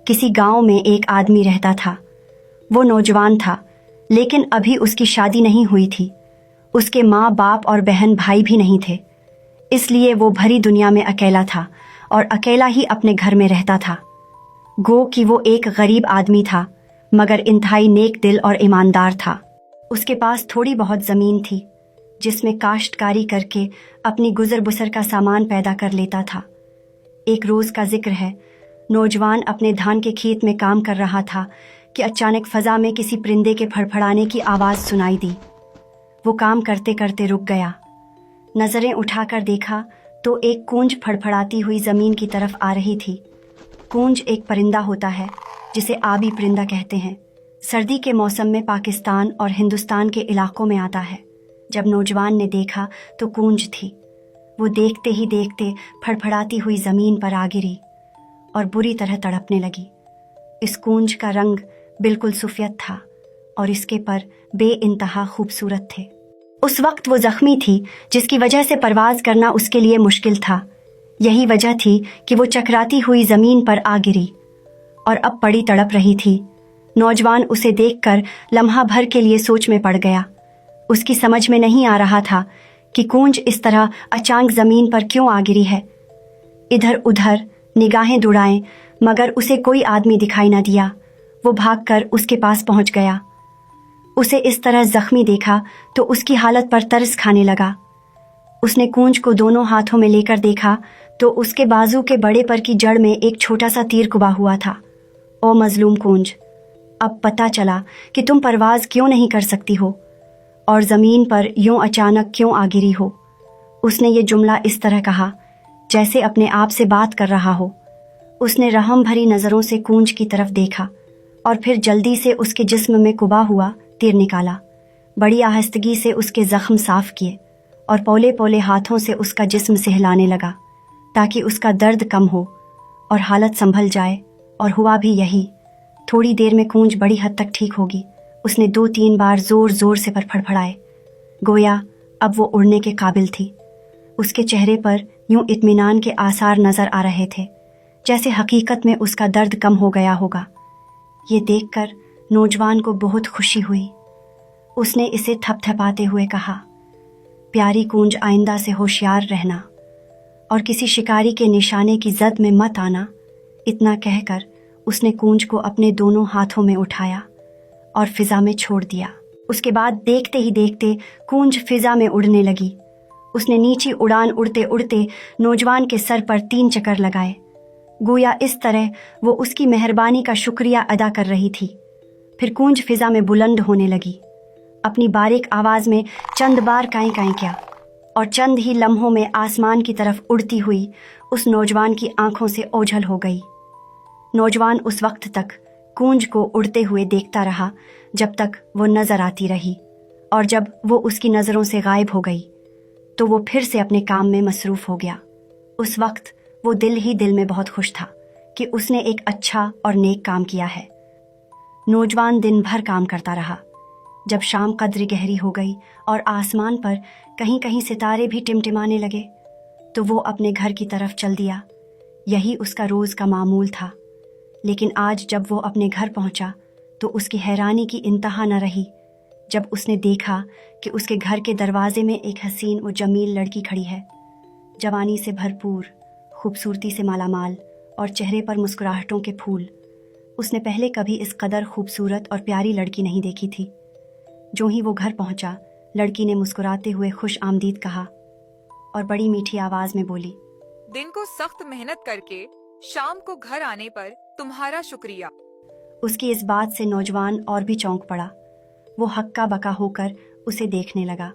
किसी गांव में एक आदमी रहता था। वो नौजवान था, लेकिन अभी उसकी शादी नहीं हुई थी। उसके माँ बाप और बहन भाई भी नहीं थे, इसलिए वो भरी दुनिया में अकेला था और अकेला ही अपने घर में रहता था। गो कि वो एक गरीब आदमी था, मगर इंतहाई नेक दिल और ईमानदार था। उसके पास थोड़ी बहुत ज़मीन थी, जिसमें काश्तकारी करके अपनी गुजर बसर का सामान पैदा कर लेता था। एक रोज़ का जिक्र है, नौजवान अपने धान के खेत में काम कर रहा था कि अचानक फ़ज़ा में किसी परिंदे के फड़फड़ाने की आवाज़ सुनाई दी। वो काम करते करते रुक गया। नज़रें उठाकर देखा तो एक कूंज फड़फड़ाती हुई ज़मीन की तरफ आ रही थी। कूंज एक परिंदा होता है, जिसे आबी परिंदा कहते हैं। सर्दी के मौसम में पाकिस्तान और हिंदुस्तान के इलाकों में आता है। जब नौजवान ने देखा तो कूंज थी। वो देखते ही देखते फड़फड़ाती हुई ज़मीन पर आ गिरी और बुरी तरह तड़पने लगी। इस कूंज का रंग बिल्कुल सफ़ेद था और इसके पर बेइंतहा खूबसूरत थे। उस वक्त वो ज़ख्मी थी, जिसकी वजह से परवाज़ करना उसके लिए मुश्किल था। यही वजह थी कि वो चकराती हुई ज़मीन पर आ गिरी और अब पड़ी तड़प रही थी। नौजवान उसे देखकर लम्हा भर के लिए सोच में पड़ गया। उसकी समझ में नहीं आ रहा था कि कूंज इस तरह अचानक ज़मीन पर क्यों आ गिरी है। इधर उधर निगाहें दौड़ाएं, मगर उसे कोई आदमी दिखाई न दिया। वो भागकर उसके पास पहुंच गया। उसे इस तरह ज़ख्मी देखा तो उसकी हालत पर तरस खाने लगा। उसने कूंज को दोनों हाथों में लेकर देखा तो उसके बाजू के बड़े पर की जड़ में एक छोटा सा तीर कुबा हुआ था। ओ मजलूम कूंज, अब पता चला कि तुम परवाज़ क्यों नहीं कर सकती हो और ज़मीन पर यूं अचानक क्यों आ गिरी हो। उसने ये जुमला इस तरह कहा जैसे अपने आप से बात कर रहा हो। उसने रहम भरी नज़रों से कूंज की तरफ देखा और फिर जल्दी से उसके जिस्म में कुबा हुआ तीर निकाला। बड़ी आहिस्तगी से उसके ज़ख्म साफ किए और पोले पोले हाथों से उसका जिस्म सहलाने लगा ताकि उसका दर्द कम हो और हालत संभल जाए। और हुआ भी यही। थोड़ी देर में कूंज बड़ी हद तक ठीक होगी। उसने 2-3 बार ज़ोर ज़ोर से फड़फड़ाए, गोया अब वो उड़ने के काबिल थी। उसके चेहरे पर यूं इत्मीनान के आसार नज़र आ रहे थे, जैसे हकीकत में उसका दर्द कम हो गया होगा। ये देखकर नौजवान को बहुत खुशी हुई। उसने इसे थपथपाते हुए कहा, प्यारी कूंज, आइंदा से होशियार रहना और किसी शिकारी के निशाने की जद में मत आना। इतना कहकर उसने कूंज को अपने दोनों हाथों में उठाया और फिजा में छोड़ दिया। उसके बाद देखते ही देखते कूंज फिजा में उड़ने लगी। उसने नीची उड़ान उड़ते उड़ते नौजवान के सर पर 3 चक्कर लगाए, गोया इस तरह वो उसकी मेहरबानी का शुक्रिया अदा कर रही थी। फिर कूंज फिजा में बुलंद होने लगी। अपनी बारीक आवाज़ में चंद बार काई काई किया और चंद ही लम्हों में आसमान की तरफ उड़ती हुई उस नौजवान की आंखों से ओझल हो गई। नौजवान उस वक्त तक कूंज को उड़ते हुए देखता रहा जब तक वो नजर आती रही, और जब वो उसकी नज़रों से गायब हो गई तो वो फिर से अपने काम में मसरूफ़ हो गया। उस वक्त वो दिल ही दिल में बहुत खुश था कि उसने एक अच्छा और नेक काम किया है। नौजवान दिन भर काम करता रहा। जब शाम कद्र गहरी हो गई और आसमान पर कहीं कहीं सितारे भी टिमटिमाने लगे तो वो अपने घर की तरफ चल दिया। यही उसका रोज़ का मामूल था। लेकिन आज जब वो अपने घर पहुंचा तो उसकी हैरानी की इंतहा न रही जब उसने देखा कि उसके घर के दरवाजे में एक हसीन और जमील लड़की खड़ी है, जवानी से भरपूर, खूबसूरती से मालामाल और चेहरे पर मुस्कुराहटों के फूल। उसने पहले कभी इस कदर खूबसूरत और प्यारी लड़की नहीं देखी थी। जो ही वो घर पहुंचा, लड़की ने मुस्कुराते हुए खुश आमदीद कहा और बड़ी मीठी आवाज में बोली, दिन को सख्त मेहनत करके शाम को घर आने पर तुम्हारा शुक्रिया। उसकी इस बात से नौजवान और भी चौंक पड़ा। वो हक्का बका होकर उसे देखने लगा।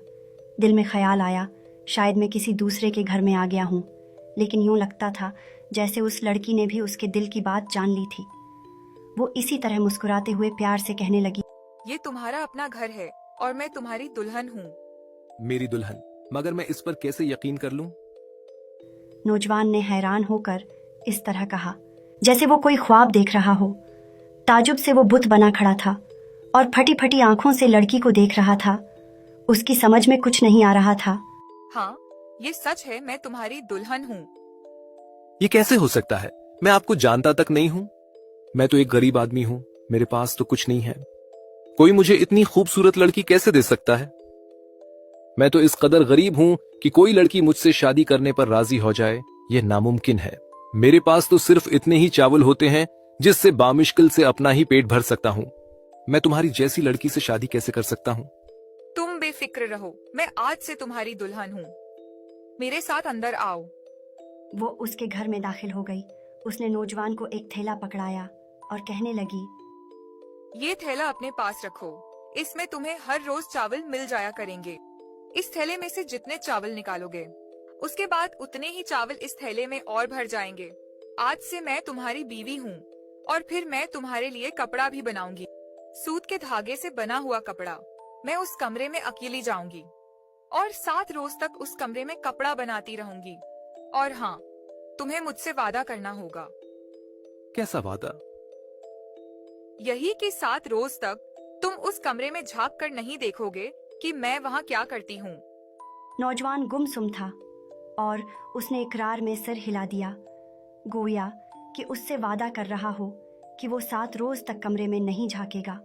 दिल में ख्याल आया, शायद मैं किसी दूसरे के घर में आ गया हूँ, लेकिन यूं लगता था जैसे उस लड़की ने भी उसके दिल की बात जान ली थी। वो इसी तरह मुस्कुराते हुए प्यार से कहने लगी, ये तुम्हारा अपना घर है और मैं तुम्हारी दुल्हन हूँ। मेरी दुल्हन, मगर मैं इस पर कैसे यकीन कर लूं? नौजवान ने हैरान होकर इस तरह कहा जैसे वो कोई ख्वाब देख रहा हो। ताजुब से वो बुत बना खड़ा था और फटी फटी आंखों से लड़की को देख रहा था। उसकी समझ में कुछ नहीं आ रहा था। हाँ, ये सच है, मैं तुम्हारी दुल्हन हूँ। ये कैसे हो सकता है? मैं आपको जानता तक नहीं हूँ। मैं तो एक गरीब आदमी हूँ, मेरे पास तो कुछ नहीं है। कोई मुझे इतनी खूबसूरत लड़की कैसे दे सकता है? मैं तो इस कदर गरीब हूँ कि कोई लड़की मुझसे शादी करने पर राजी हो जाए, यह नामुमकिन है। मेरे पास तो सिर्फ इतने ही चावल होते हैं जिससे बामुश्किल से अपना ही पेट भर सकता हूँ। मैं तुम्हारी जैसी लड़की से शादी कैसे कर सकता हूँ? तुम बेफिक्र रहो, मैं आज से तुम्हारी दुल्हन हूँ। मेरे साथ अंदर आओ। वो उसके घर में दाखिल हो गई। उसने नौजवान को एक थैला पकड़ाया और कहने लगी, ये थैला अपने पास रखो, इसमें तुम्हें हर रोज चावल मिल जाया करेंगे। इस थैले में से जितने चावल निकालोगे, उसके बाद उतने ही चावल इस थैले में और भर जाएंगे। आज से मैं तुम्हारी बीवी हूँ और फिर मैं तुम्हारे लिए कपड़ा भी बनाऊंगी। सूत के धागे से बना हुआ कपड़ा। मैं उस कमरे में अकेली जाऊंगी और 7 रोज तक उस कमरे में कपड़ा बनाती रहूंगी। और हाँ, तुम्हें मुझसे वादा करना होगा। कैसा वादा? यही कि 7 रोज तक तुम उस कमरे में झांक कर नहीं देखोगे कि मैं वहाँ क्या करती हूँ। नौजवान गुमसुम था और उसने इकरार में सिर हिला दिया, गोया कि उससे वादा कर रहा हो कि वो 7 रोज तक कमरे में नहीं झांकेगा।